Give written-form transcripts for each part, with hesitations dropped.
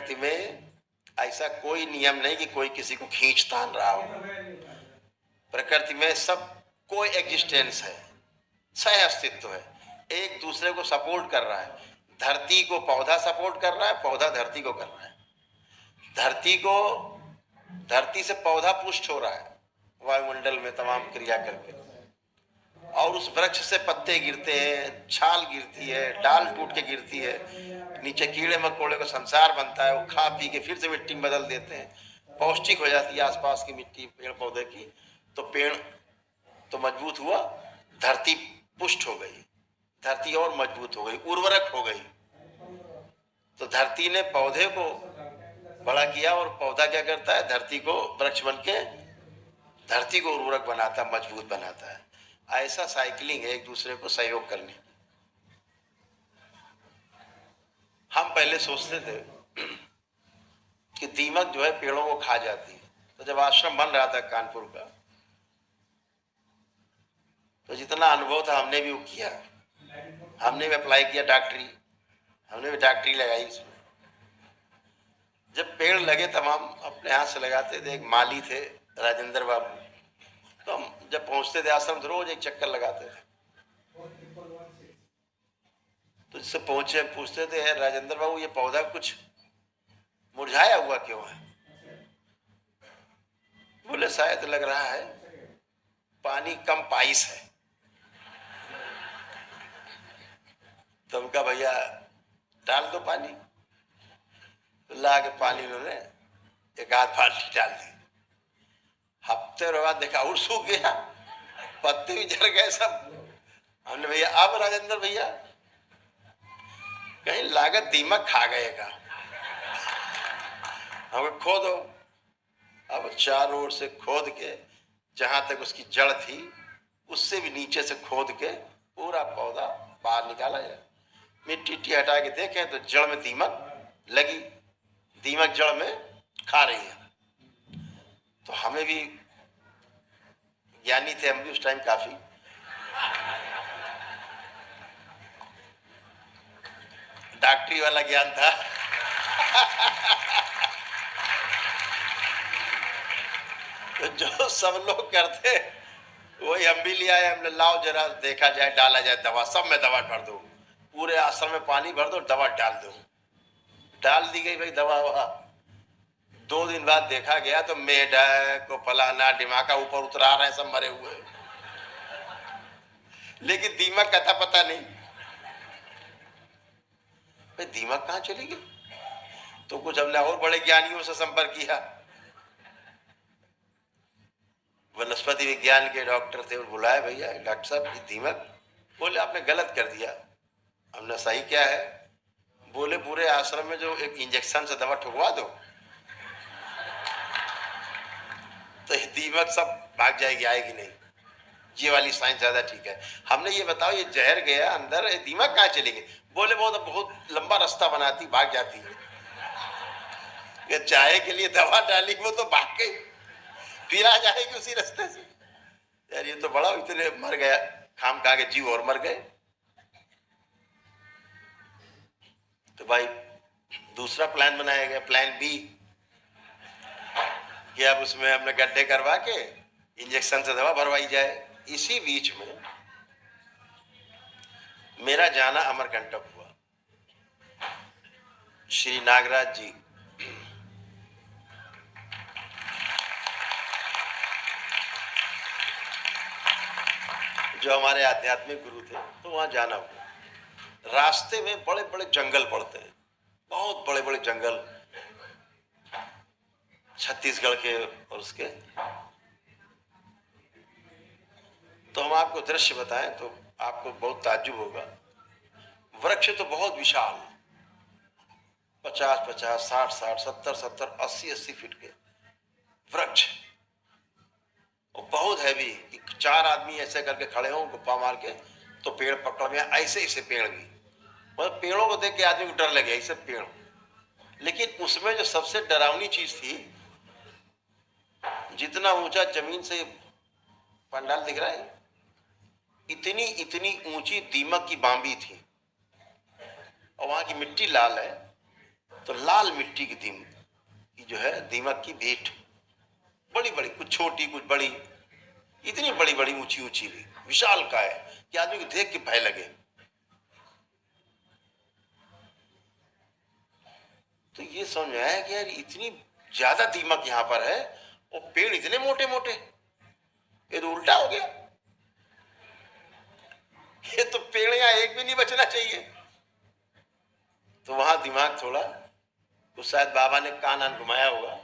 प्रकृति में ऐसा कोई नियम नहीं कि कोई किसी को खींच तान रहा हो। प्रकृति में सब कोई एग्जिस्टेंस है, सह अस्तित्व है, एक दूसरे को सपोर्ट कर रहा है। धरती को पौधा सपोर्ट कर रहा है, पौधा धरती को कर रहा है, धरती से पौधा पुष्ट हो रहा है वायुमंडल में तमाम क्रिया करके, और उस वृक्ष से पत्ते गिरते हैं, छाल गिरती है, डाल टूट के गिरती है, नीचे कीड़े मकोड़े का संसार बनता है, वो खा पी के फिर से मिट्टी में बदल देते हैं, पौष्टिक हो जाती है आसपास की मिट्टी पेड़ पौधे की, तो पेड़ तो मजबूत हुआ, धरती पुष्ट हो गई, धरती और मजबूत हो गई, उर्वरक हो गई। तो धरती ने पौधे को बड़ा किया और पौधा क्या करता है, धरती को वृक्ष बन के धरती को उर्वरक बनाता है, मजबूत बनाता है। ऐसा साइकिलिंग है एक दूसरे को सहयोग करने। हम पहले सोचते थे कि दीमक जो है पेड़ों को खा जाती है, तो जब आश्रम बन रहा था कानपुर का, तो जितना अनुभव था हमने भी वो किया, हमने भी अप्लाई किया डॉक्टरी, हमने भी डॉक्टरी लगाई इसमें। जब पेड़ लगे तमाम अपने हाथ से लगाते थे। एक माली थे राजेंद्र बाबू, तो हम जब पहुंचते थे आश्रम तो रोज एक चक्कर लगाते थे। तो जिससे पहुंचे पूछते थे, राजेंद्र बाबू ये पौधा कुछ मुरझाया हुआ क्यों है? बोले शायद लग रहा है पानी कम पाइस है। तो उनका भैया डाल दो पानी, तो ला के पानी उन्होंने एक आध बाल्टी डाल दी। हफ्ते बाद देखा और सूख गया, पत्ते भी झड़ गए सब। हमने भैया अब राजेंद्र भैया कहीं लागत दीमक खा गएगा, हमें खोदो। अब चारों ओर से खोद के जहां तक उसकी जड़ थी उससे भी नीचे से खोद के पूरा पौधा बाहर निकाला जाए। मिट्टी हटा के देखें तो जड़ में दीमक लगी, दीमक जड़ में खा रही है। तो हमें भी ज्ञानी थे हम भी उस टाइम काफी, डॉक्टरी वाला ज्ञान था। तो जो सब लोग करते वही हम भी ले आए। हमने लाओ जरा देखा जाए, डाला जाए दवा, सब में दवा भर दो, पूरे आश्रम में पानी भर दो, दवा डाल दो। डाल दी गई भाई दवा वहां। 2 दिन बाद देखा गया तो मेढक को फलाना डिमाका ऊपर उतरा रहे हैं, सब मरे हुए, लेकिन दीमक का था पता नहीं। भाई दीमक कहां चली गई? तो कुछ हमने और बड़े ज्ञानियों से संपर्क किया, वनस्पति विज्ञान के डॉक्टर थे, और बुलाए भैया डॉक्टर साहब ये दीमक। बोले आपने गलत कर दिया। हमने सही क्या है? बोले पूरे आश्रम में जो एक इंजेक्शन से दवा ठुकवा दो तो ये दीमक सब भाग जाएगी, आएगी नहीं। ये वाली साइंस ज्यादा ठीक है। हमने ये बताओ ये जहर गया अंदर, ये दीमक कहाँ चली गई? बोले बहुत लंबा रास्ता बनाती, भाग जाती है। ये चाय के लिए दवा डाली वो तो भाग गई, फिर आ जाएगी उसी रास्ते से। यार ये तो बड़ा, इतने मर गया खाम खा के जीव और मर गए। तो भाई दूसरा प्लान बनाया गया, प्लान बी, कि अब उसमें हमने गड्ढे करवा के इंजेक्शन से दवा भरवाई जाए। इसी बीच में मेरा जाना अमरकंटक हुआ। श्री नागराज जी जो हमारे आध्यात्मिक गुरु थे, तो वहां जाना हुआ। रास्ते में बड़े बड़े जंगल पड़ते हैं, बहुत बड़े बड़े जंगल छत्तीसगढ़ के और उसके। तो हम आपको दृश्य बताएं तो आपको बहुत ताज्जुब होगा। वृक्ष तो बहुत विशाल, 50-50, 60-60, 70-70, 80-80 फीट के वृक्ष, और बहुत हैवी। 4 आदमी ऐसे करके खड़े हों गुप्पा मार के तो पेड़ पकड़ में, ऐसे ऐसे पेड़ भी, मतलब पेड़ों को देख के आदमी को डर लगे, ऐसे पेड़। लेकिन उसमें जो सबसे डरावनी चीज थी, जितना ऊंचा जमीन से पंडाल दिख रहा है, इतनी इतनी ऊंची दीमक की बांबी थी, और वहां की मिट्टी लाल है, तो लाल मिट्टी की जो है दीमक की भीट, बड़ी बड़ी, कुछ छोटी कुछ बड़ी, इतनी बड़ी बड़ी ऊंची ऊंची विशाल काय कि आदमी को देख के भय लगे। तो ये समझ में आया कि यार इतनी ज्यादा दीमक यहाँ पर है और पेड़ इतने मोटे मोटे, ये तो उल्टा हो गया, ये तो पेड़ यहाँ एक भी नहीं बचना चाहिए। तो वहां दिमाग थोड़ा, तो शायद बाबा ने कान आन घुमाया होगा।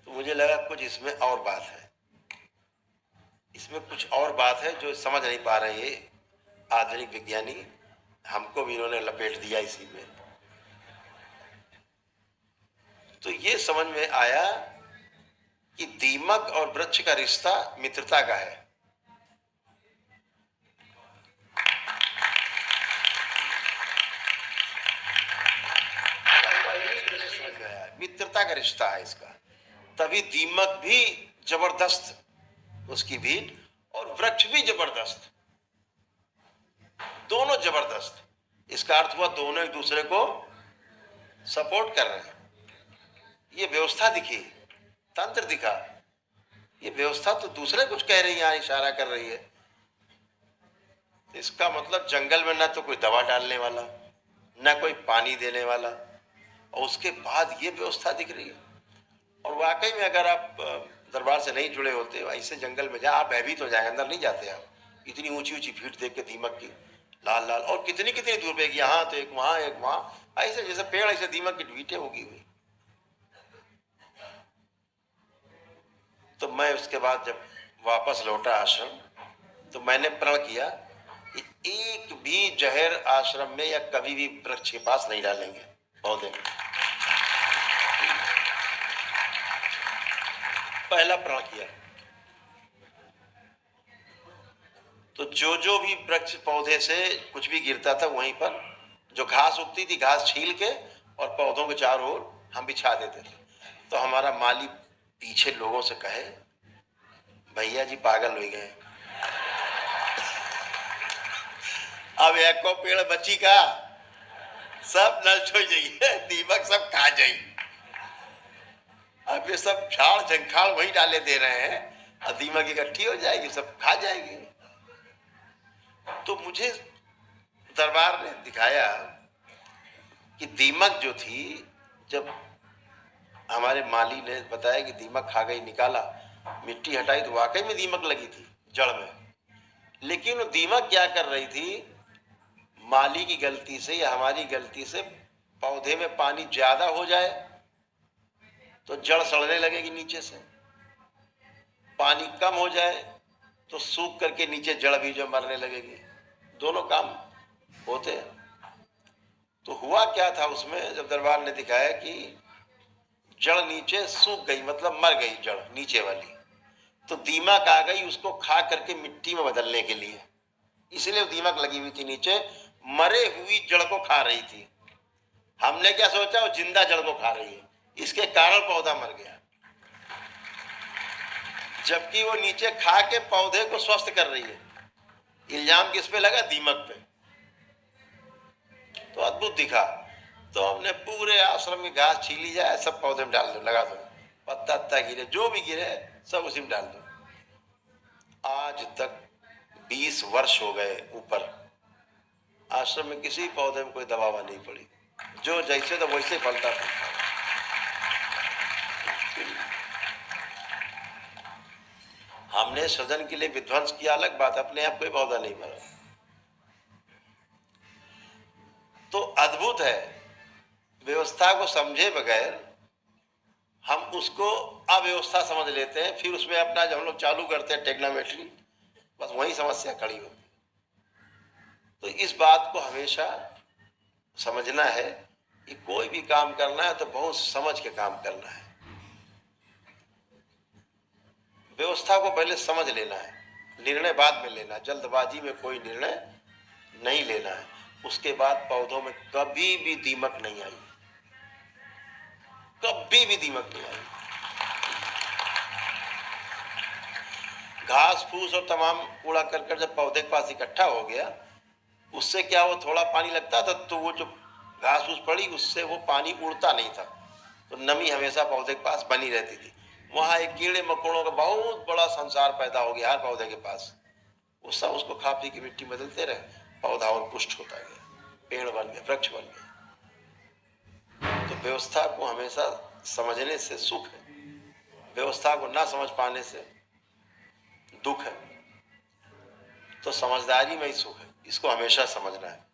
तो मुझे लगा कुछ इसमें और बात है, इसमें कुछ और बात है जो समझ नहीं पा रहे ये आधुनिक विज्ञानी, हमको भी इन्होंने लपेट दिया इसी में। तो ये समझ में आया कि दीमक और वृक्ष का रिश्ता मित्रता का है। मित्रता का रिश्ता है इसका, तभी दीमक भी जबरदस्त उसकी भीट और वृक्ष भी जबरदस्त, दोनों जबरदस्त। इसका अर्थ हुआ दोनों एक दूसरे को सपोर्ट कर रहे हैं। ये व्यवस्था दिखी, तंत्र दिखा, ये व्यवस्था तो दूसरे कुछ कह रही है, इशारा कर रही है। इसका मतलब जंगल में ना तो कोई दवा डालने वाला, ना कोई पानी देने वाला, और उसके बाद ये व्यवस्था दिख रही है। और वाकई में अगर आप दरबार से नहीं जुड़े होते, ऐसे जंगल में जाए, आप भयभीत हो जाएंगे, अंदर नहीं जाते आप। इतनी ऊंची ऊंची भीड़ देख के दीमक की, लाल लाल, और कितनी कितनी दूर पे, यहाँ तो एक वहां एक वहां, ऐसे जैसे पेड़ ऐसे दीमक की भीटें होगी हुई। तो मैं उसके बाद जब वापस लौटा आश्रम, तो मैंने प्रण किया कि एक भी जहर आश्रम में या कभी भी वृक्ष के पास नहीं डालेंगे, पौधे में। पहला प्रण किया। तो जो भी वृक्ष पौधे से कुछ भी गिरता था, वहीं पर जो घास उगती थी, घास छील के और पौधों के चारों ओर हम बिछा देते थे। तो हमारा माली पीछे लोगों से कहे, भैया जी पागल हो गए, अब एक को पेड़ बची का, सब नष्ट हो जाइए, दीमक सब खा जाइए। अब ये सब झाड़ झंखाड़ वही डाले दे रहे हैं, और दीमक इकट्ठी हो जाएगी, सब खा जाएगी। तो मुझे दरबार ने दिखाया कि दीमक जो थी, जब हमारे माली ने बताया कि दीमक खा गई, निकाला, मिट्टी हटाई, तो वाकई में दीमक लगी थी जड़ में। लेकिन वो दीमक क्या कर रही थी, माली की गलती से या हमारी गलती से पौधे में पानी ज्यादा हो जाए तो जड़ सड़ने लगेगी नीचे से, पानी कम हो जाए तो सूख करके नीचे जड़ भी जो मरने लगेगी, दोनों काम होते हैं। तो हुआ क्या था उसमें, जब दरबार ने दिखाया कि जड़ नीचे सूख गई, मतलब मर गई जड़ नीचे वाली, तो दीमक आ गई उसको खा करके मिट्टी में बदलने के लिए। इसलिए दीमक लगी हुई थी नीचे, मरे हुई जड़ को खा रही थी। हमने क्या सोचा, वो जिंदा जड़ को खा रही है, इसके कारण पौधा मर गया, जबकि वो नीचे खा के पौधे को स्वस्थ कर रही है। इल्जाम किस पे लगा, दीमक पे। तो अद्भुत दिखा। तो हमने पूरे आश्रम की घास छीली जाए, सब पौधे में डाल दो, लगा दो, पत्ता अत्ता गिरे, जो भी गिरे सब उसी में डाल दो। आज तक 20 वर्ष हो गए ऊपर, आश्रम में किसी पौधे में कोई दवा नहीं पड़ी, जो जैसे तो वैसे फलता था। हमने सृजन के लिए विध्वंस किया अलग बात, अपने आप कोई पौधा नहीं मरा। तो अद्भुत है, व्यवस्था को समझे बगैर हम उसको अव्यवस्था समझ लेते हैं, फिर उसमें अपना जब हम लोग चालू करते हैं टेक्नोमेट्री, बस वही समस्या खड़ी होती है। तो इस बात को हमेशा समझना है कि कोई भी काम करना है तो बहुत समझ के काम करना है। व्यवस्था को पहले समझ लेना है, निर्णय बाद में लेना, जल्दबाजी में कोई निर्णय नहीं लेना है। उसके बाद पौधों में कभी भी दीमक नहीं आई, कभी भी दीमक नहीं आई। घास फूस और तमाम कूड़ा करकट जब पौधे के पास इकट्ठा हो गया, उससे क्या वो थोड़ा पानी लगता था तो वो जो घास फूस पड़ी उससे वो पानी उड़ता नहीं था, तो नमी हमेशा पौधे के पास बनी रहती थी। वहां एक कीड़े मकोड़ों का बहुत बड़ा संसार पैदा हो गया हर पौधे के पास। वो सब उसको खा पी के मिट्टी बदलते रहे, पौधा और पुष्ट होता गया, पेड़ बन गया, वृक्ष बन गया। तो व्यवस्था को हमेशा समझने से सुख है, व्यवस्था को ना समझ पाने से दुख है। तो समझदारी में ही सुख है, इसको हमेशा समझना है।